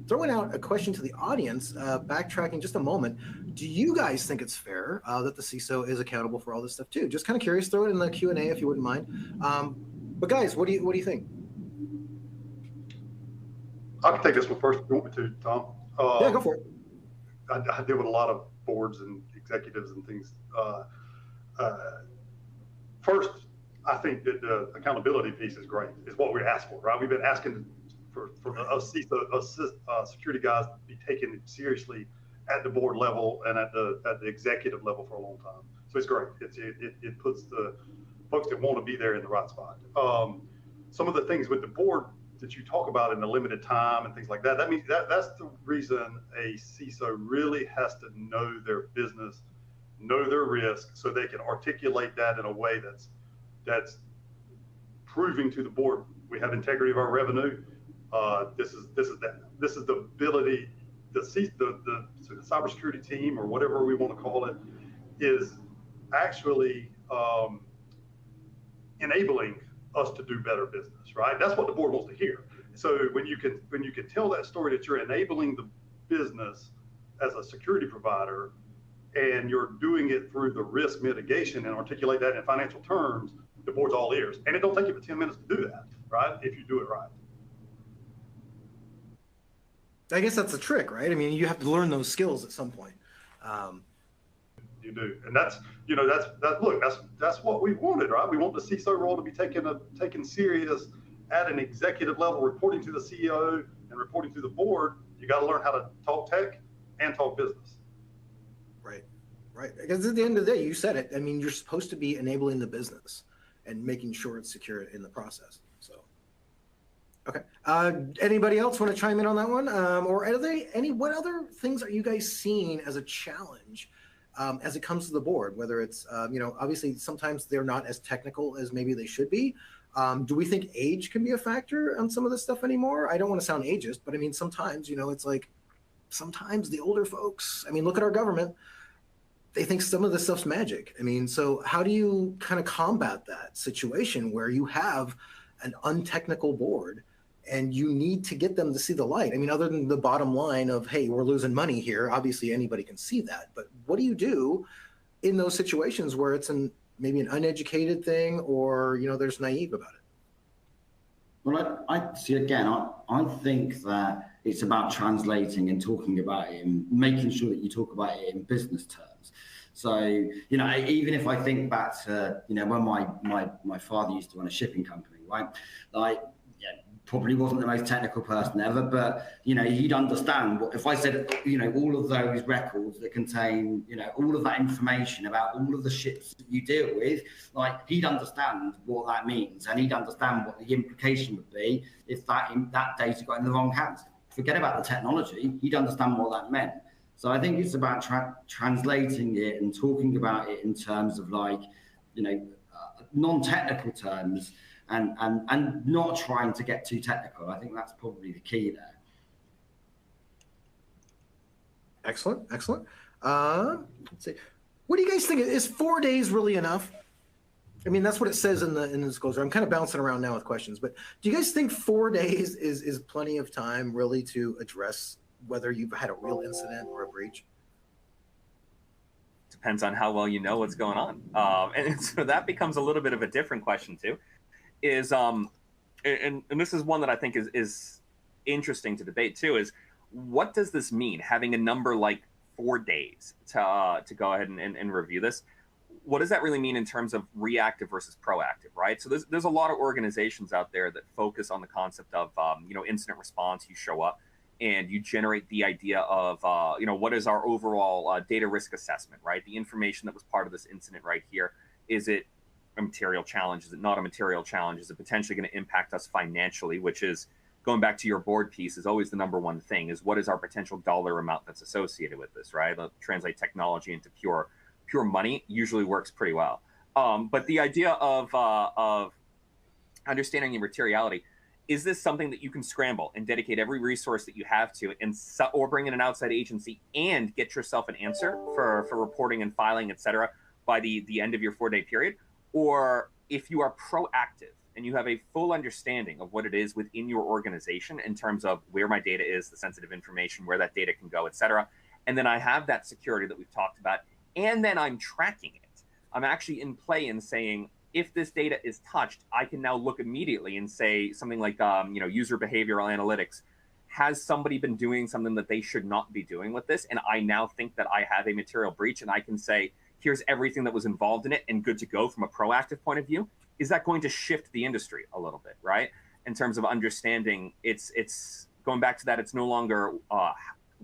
throwing out a question to the audience, backtracking just a moment, do you guys think it's fair that the CISO is accountable for all this stuff too? Just kind of curious, throw it in the Q&A if you wouldn't mind. But guys, what do you think? I can take this one first if you want me to, Tom. Yeah, go for it. I deal with a lot of boards and executives and things. First, I think that the accountability piece is great. Is what we asked for, right? We've been asking for us security guys to be taken seriously at the board level and at the executive level for a long time. So it's great. It puts the folks that want to be there in the right spot. Some of the things with the board that you talk about in the limited time and things like that, that means that's the reason a CISO really has to know their business, know their risk, so they can articulate that in a way that's proving to the board we have integrity of our revenue. This is the ability. The cybersecurity team, or whatever we want to call it, is actually enabling us to do better business, right? That's what the board wants to hear. So when you can tell that story that you're enabling the business as a security provider, and you're doing it through the risk mitigation and articulate that in financial terms, the board's all ears. And it don't take you but 10 minutes to do that, right? If you do it right. I guess that's the trick, right? I mean, you have to learn those skills at some point. You do, and that's what we wanted, right? We want the CISO role to be taken serious at an executive level, reporting to the CEO and reporting to the board. You got to learn how to talk tech and talk business. Right. Because at the end of the day, you said it. I mean, you're supposed to be enabling the business and making sure it's secure in the process. So, okay. Anybody else want to chime in on that one? Or are there what other things are you guys seeing as a challenge as it comes to the board? Whether it's, obviously sometimes they're not as technical as maybe they should be. Do we think age can be a factor on some of this stuff anymore? I don't want to sound ageist, but I mean, sometimes, it's like, sometimes the older folks, I mean, look at our government. They think some of this stuff's magic. I mean, so how do you kind of combat that situation where you have an untechnical board and you need to get them to see the light? I mean, other than the bottom line of, hey, we're losing money here, obviously anybody can see that. But what do you do in those situations where it's maybe an uneducated thing, or, there's naive about it? Well, I see, again, I think that it's about translating and talking about it and making sure that you talk about it in business terms. So, even if I think back to, when my father used to run a shipping company, right? Probably wasn't the most technical person ever, but, he'd understand if I said, all of those records that contain, all of that information about all of the ships that you deal with, he'd understand what that means, and he'd understand what the implication would be if that data got in the wrong hands. Forget about the technology, he'd understand what that meant. So I think it's about translating it and talking about it in terms of non-technical terms, and not trying to get too technical. I think that's probably the key there. Excellent, excellent. Let's see. What do you guys think? Is 4 days really enough? I mean, that's what it says in the disclosure. I'm kind of bouncing around now with questions, but do you guys think 4 days is plenty of time really to address whether you've had a real incident or a breach? Depends on how well you know what's going on. And so that becomes a little bit of a different question too, is, and this is one that I think is interesting to debate too, is what does this mean? Having a number like 4 days to go ahead and review this. What does that really mean in terms of reactive versus proactive, right? So there's a lot of organizations out there that focus on the concept of, incident response. You show up and you generate the idea of, what is our overall data risk assessment, right? The information that was part of this incident right here. Is it a material challenge? Is it not a material challenge? Is it potentially going to impact us financially, which is, going back to your board piece, is always the number one thing, is what is our potential dollar amount that's associated with this, right? Translate technology into pure money usually works pretty well. But the idea of understanding your materiality, is this something that you can scramble and dedicate every resource that you have to, or bring in an outside agency and get yourself an answer for reporting and filing, et cetera, by the end of your 4 day period? Or if you are proactive and you have a full understanding of what it is within your organization in terms of where my data is, the sensitive information, where that data can go, et cetera, and then I have that security that we've talked about, and then I'm tracking it. I'm actually in play and saying, if this data is touched, I can now look immediately and say something like, user behavioral analytics. Has somebody been doing something that they should not be doing with this? And I now think that I have a material breach, and I can say, here's everything that was involved in it and good to go from a proactive point of view. Is that going to shift the industry a little bit, right? In terms of understanding, it's going back to that. It's no longer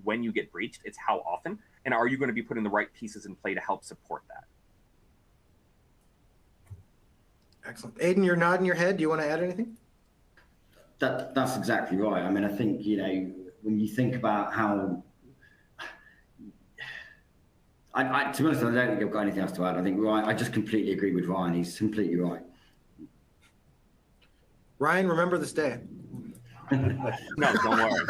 when you get breached, it's how often, and are you going to be putting the right pieces in play to help support that? Excellent. Aidan, you're nodding your head. Do you want to add anything? That's exactly right. I mean, I think, when you think about how, to be honest, I don't think I've got anything else to add. I think Ryan, I just completely agree with Ryan. He's completely right. Ryan, remember this day. No, don't worry.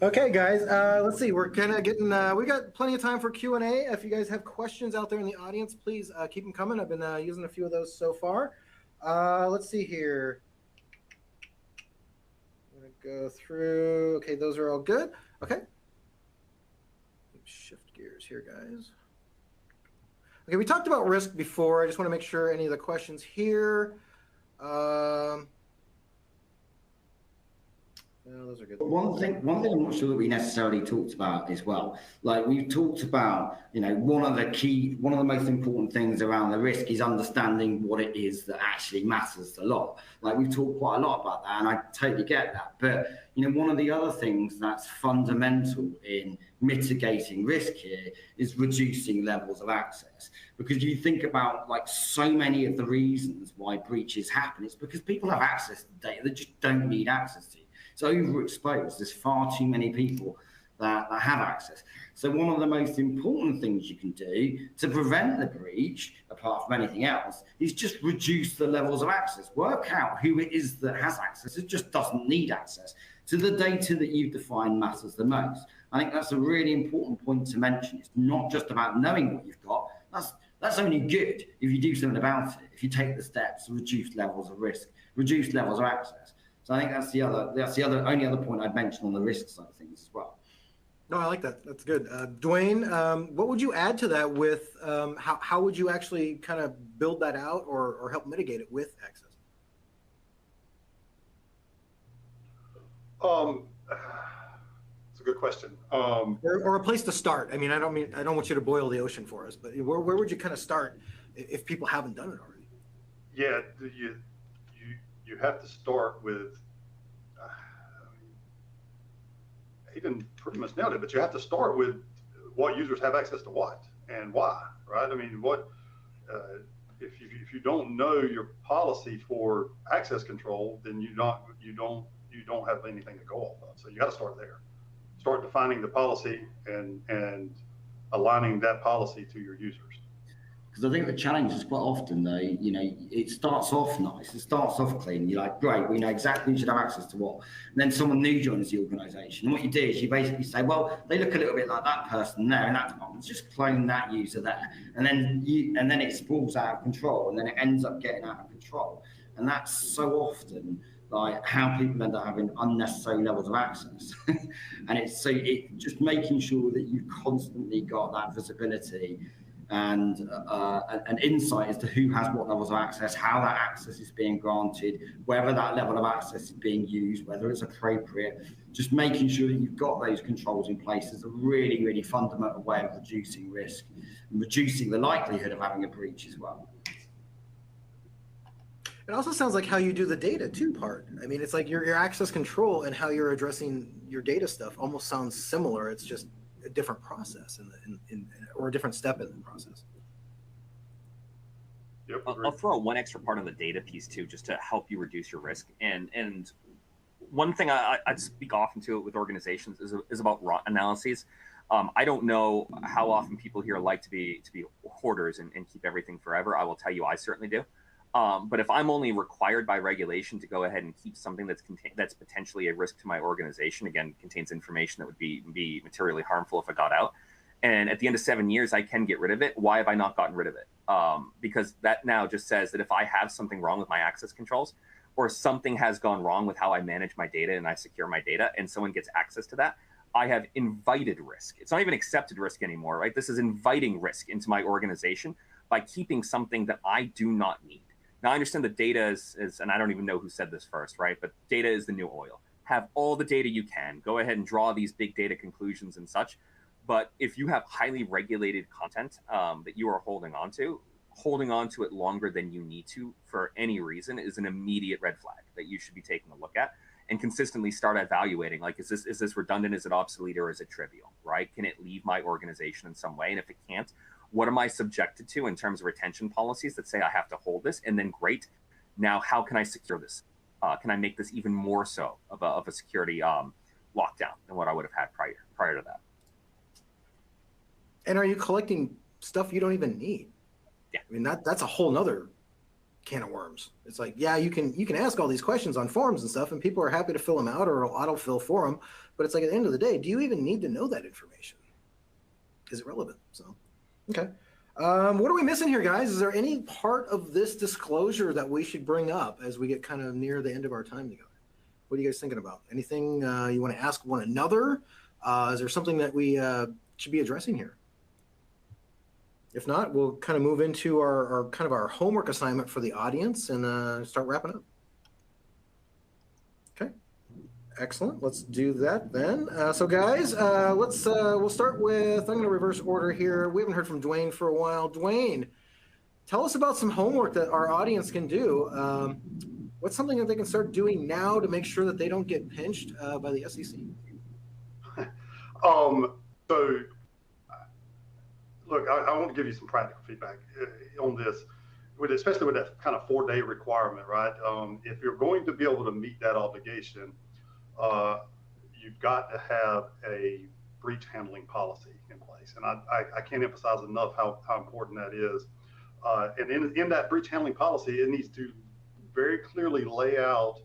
Okay, guys, let's see. We're kind of getting, we got plenty of time for Q&A. If you guys have questions out there in the audience, please keep them coming. I've been using a few of those so far. Let's see here. I'm going to go through. Okay, those are all good. Okay. Shift gears here, guys. Okay, we talked about risk before. I just want to make sure any of the questions here. No, those are good. One thing I'm not sure that we necessarily talked about as well. Like we've talked about, one of the most important things around the risk is understanding what it is that actually matters a lot. Like we've talked quite a lot about that, and I totally get that. But one of the other things that's fundamental in mitigating risk here is reducing levels of access. Because you think about so many of the reasons why breaches happen, it's because people have access to data they just don't need access to. It's overexposed. There's far too many people that have access. So one of the most important things you can do to prevent the breach, apart from anything else, is just reduce the levels of access. Work out who it is that has access. It just doesn't need access to the data that you've defined matters the most. I think that's a really important point to mention. It's not just about knowing what you've got. That's only good if you do something about it, if you take the steps to reduce levels of risk, reduce levels of access. So I think that's the only other point I'd mention on the risk side of things as well. No, I like that. That's good. Dwayne, what would you add to that with how would you actually kind of build that out or help mitigate it with access? It's a good question. Or a place to start. I mean, I don't want you to boil the ocean for us, but where would you kind of start if people haven't done it already? Yeah, you have to start with, Aidan pretty much nailed it, but you have to start with what users have access to what and why, right? I mean, if you don't know your policy for access control, then you don't have anything to go off of. So you got to start there. Start defining the policy and aligning that policy to your users. Because I think the challenge is quite often, though, it starts off nice, it starts off clean. You're like, great, we know exactly who should have access to what. And then someone new joins the organisation. And what you do is you basically say, well, they look a little bit like that person there in that department. Just clone that user there. And then it sprawls out of control, and then it ends up getting out of control. And that's so often like how people end up having unnecessary levels of access. And it's just making sure that you've constantly got that visibility and an insight as to who has what levels of access, how that access is being granted, whether that level of access is being used, whether it's appropriate. Just making sure that you've got those controls in place is a really, really fundamental way of reducing risk and reducing the likelihood of having a breach as well. It also sounds like how you do the data too part. I mean, it's like your access control and how you're addressing your data stuff almost sounds similar. It's just a different process or a different step in the process. Yep, I'll throw out one extra part on the data piece too, just to help you reduce your risk. And one thing I'd speak often to it with organizations is about raw analyses. I don't know how often people here like to be hoarders and keep everything forever. I will tell you, I certainly do. But if I'm only required by regulation to go ahead and keep something that's potentially a risk to my organization, again, contains information that would be materially harmful if it got out, and at the end of 7 years I can get rid of it, why have I not gotten rid of it? Because that now just says that if I have something wrong with my access controls, or something has gone wrong with how I manage my data and I secure my data, and someone gets access to that, I have invited risk. It's not even accepted risk anymore, right? This is inviting risk into my organization by keeping something that I do not need. Now, I understand that data is, and I don't even know who said this first, right? But data is the new oil. Have all the data you can. Go ahead and draw these big data conclusions and such. But if you have highly regulated content that you are holding on to it longer than you need to for any reason is an immediate red flag that you should be taking a look at and consistently start evaluating. Like, is this redundant? Is it obsolete? Or is it trivial, right? Can it leave my organization in some way? And if it can't, what am I subjected to in terms of retention policies that say I have to hold this? And then great, now how can I secure this? Can I make this even more so of a security lockdown than what I would have had prior to that? And are you collecting stuff you don't even need? Yeah. I mean, that's a whole nother can of worms. It's like, yeah, you can ask all these questions on forums and stuff, and people are happy to fill them out or autofill for them. But it's like, at the end of the day, do you even need to know that information? Is it relevant? So. Okay. What are we missing here, guys? Is there any part of this disclosure that we should bring up as we get kind of near the end of our time together? What are you guys thinking about? Anything you want to ask one another? Is there something that we should be addressing here? If not, we'll kind of move into our homework assignment for the audience and start wrapping up. Okay. Excellent. Let's do that then. So guys, we'll start with, I'm going to reverse order here. We haven't heard from Dwayne for a while. Dwayne, tell us about some homework that our audience can do. What's something that they can start doing now to make sure that they don't get pinched by the SEC? So look, I want to give you some practical feedback on this, especially with that kind of 4-day requirement, right? If you're going to be able to meet that obligation, you've got to have a breach handling policy in place. And I can't emphasize enough how important that is. And in that breach handling policy, it needs to very clearly lay out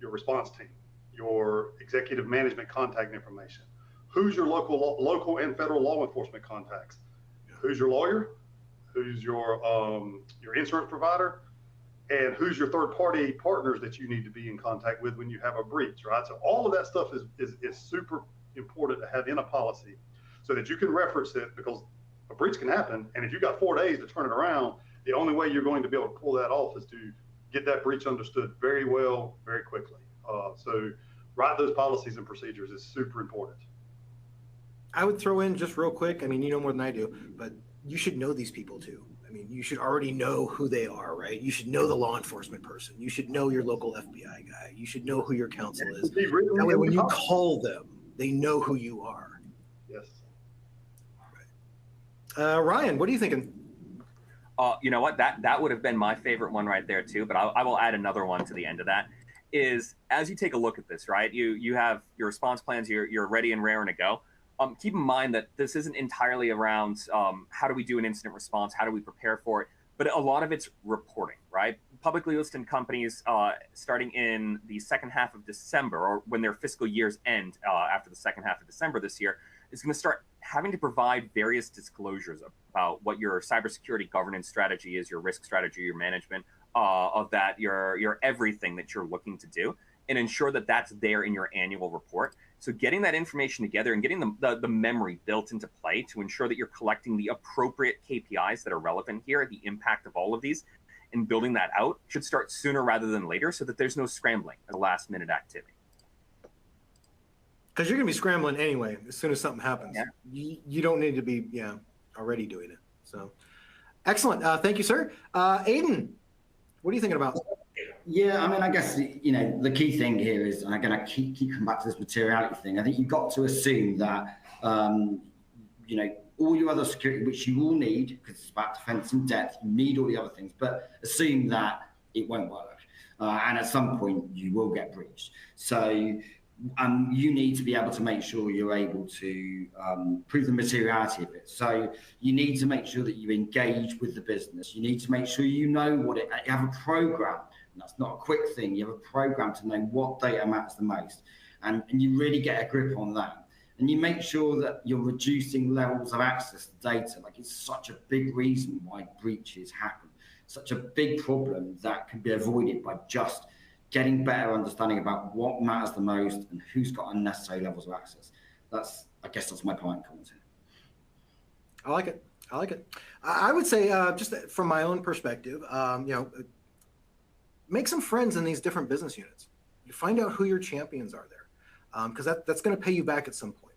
your response team, your executive management contact information, who's your local and federal law enforcement contacts, who's your lawyer, who's your insurance provider, and who's your third-party partners that you need to be in contact with when you have a breach, right? So all of that stuff is super important to have in a policy so that you can reference it, because a breach can happen, and if you've got 4 days to turn it around, the only way you're going to be able to pull that off is to get that breach understood very well, very quickly. So write those policies and procedures is super important. I would throw in just real quick, I mean, you know more than I do, but you should know these people too. I mean, you should already know who they are, right? You should know the law enforcement person. You should know your local FBI guy. You should know who your counsel is. That way, when you call them, they know who you are. Yes. Right. Ryan, what are you thinking? You know what? That would have been my favorite one right there too, but I will add another one to the end of that. Is as you take a look at this, right? You have your response plans, you're ready and raring to go. keep in mind that this isn't entirely around how do we do an incident response, how do we prepare for it, but a lot of it's reporting, right? Publicly listed companies starting in the second half of December, or when their fiscal years end after the second half of December this year, is going to start having to provide various disclosures about what your cybersecurity governance strategy is, your risk strategy, your management of that, your everything that you're looking to do, and ensure that that's there in your annual report. So getting that information together and getting the memory built into play to ensure that you're collecting the appropriate KPIs that are relevant here, the impact of all of these, and building that out should start sooner rather than later so that there's no scrambling at a last minute activity. Because you're going to be scrambling anyway as soon as something happens. Yeah. You don't need to be already doing it. So excellent. Thank you, sir. Aidan, what are you thinking about? Yeah, I mean, I guess, the key thing here is, and I'm going to keep coming back to this materiality thing. I think you've got to assume that, all your other security, which you will need, because it's about defense in depth, you need all the other things, but assume that it won't work. And at some point, you will get breached. So you need to be able to make sure you're able to prove the materiality of it. So you need to make sure that you engage with the business. You need to make sure you know you have a program. And that's not a quick thing. You have a program to know what data matters the most. And you really get a grip on that. And you make sure that you're reducing levels of access to data. Like, it's such a big reason why breaches happen. Such a big problem that can be avoided by just getting better understanding about what matters the most and who's got unnecessary levels of access. I guess that's my point comment here. I like it. I would say, just from my own perspective, make some friends in these different business units. You find out who your champions are there, because that's going to pay you back at some point.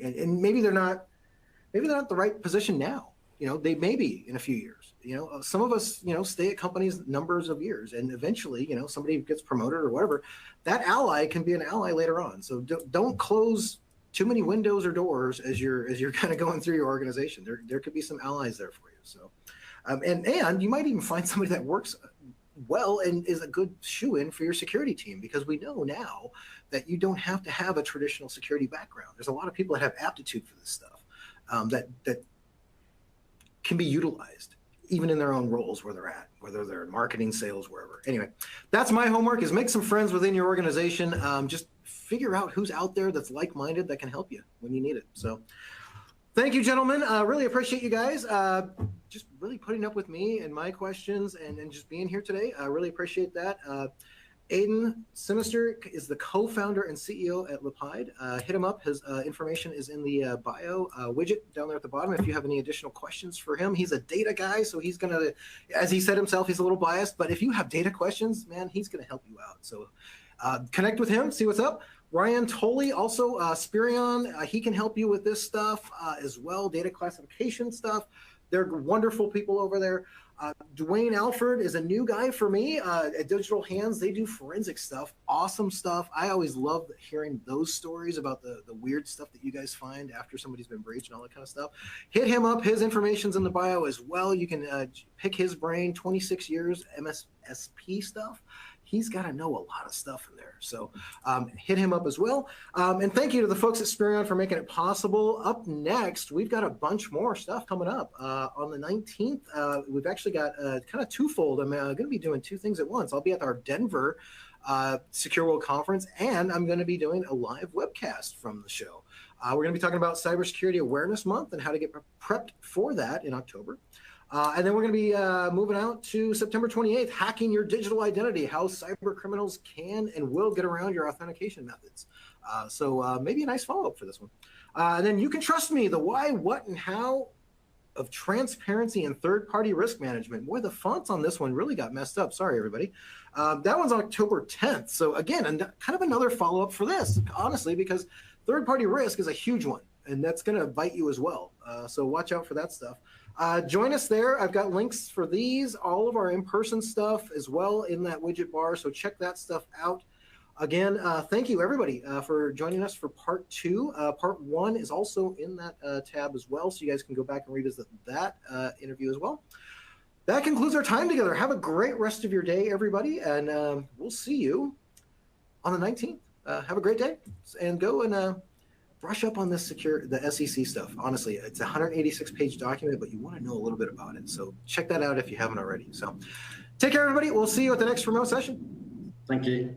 And maybe they're not the right position now. They may be in a few years. Some of us, stay at companies numbers of years, and eventually, somebody gets promoted or whatever. That ally can be an ally later on. So don't close too many windows or doors as you're kind of going through your organization. There could be some allies there for you. So, and you might even find somebody that works well and is a good shoe-in for your security team, because we know now that you don't have to have a traditional security background. There's a lot of people that have aptitude for this stuff, that can be utilized even in their own roles where they're at, whether they're in marketing, sales, wherever. Anyway, that's my homework, is make some friends within your organization. Just figure out who's out there that's like-minded that can help you when you need it. So thank you, gentlemen. Really appreciate you guys just really putting up with me and my questions and just being here today. I really appreciate that. Aidan Simister is the co-founder and CEO at Lepide. Hit him up. His information is in the bio widget down there at the bottom if you have any additional questions for him. He's a data guy, so he's going to, as he said himself, he's a little biased, but if you have data questions, man, he's going to help you out. So connect with him, see what's up. Ryan Tolley, also Spirion, he can help you with this stuff as well, data classification stuff. They're wonderful people over there. Dwayne Alford is a new guy for me at Digital Hands. They do forensic stuff, awesome stuff. I always love hearing those stories about the weird stuff that you guys find after somebody's been breached and all that kind of stuff. Hit him up. His information's in the bio as well. You can pick his brain, 26 years, MSSP stuff. He's got to know a lot of stuff in there. So hit him up as well. And thank you to the folks at Spirion for making it possible. Up next, we've got a bunch more stuff coming up. On the 19th, we've actually got kind of twofold. I'm going to be doing two things at once. I'll be at our Denver SecureWorld conference, and I'm going to be doing a live webcast from the show. We're going to be talking about Cybersecurity Awareness Month and how to get prepped for that in October. And then we're going to be moving out to September 28th, Hacking Your Digital Identity, how cyber criminals can and will get around your authentication methods. So maybe a nice follow-up for this one. And then You Can Trust Me, the why, what, and how of transparency and third-party risk management. Boy, the fonts on this one really got messed up. Sorry, everybody. That one's October 10th. So again, kind of another follow-up for this, honestly, because third-party risk is a huge one, and that's going to bite you as well. So watch out for that stuff. Join us there. I've got links for these, all of our in-person stuff as well in that widget bar. So check that stuff out. Again, thank you, everybody, for joining us for part 2. Part 1 is also in that tab as well, so you guys can go back and revisit that interview as well. That concludes our time together. Have a great rest of your day, everybody, and we'll see you on the 19th. Have a great day, and go and brush up on the SEC stuff. Honestly, it's a 186-page document, but you want to know a little bit about it. So check that out if you haven't already. So take care, everybody. We'll see you at the next remote session. Thank you.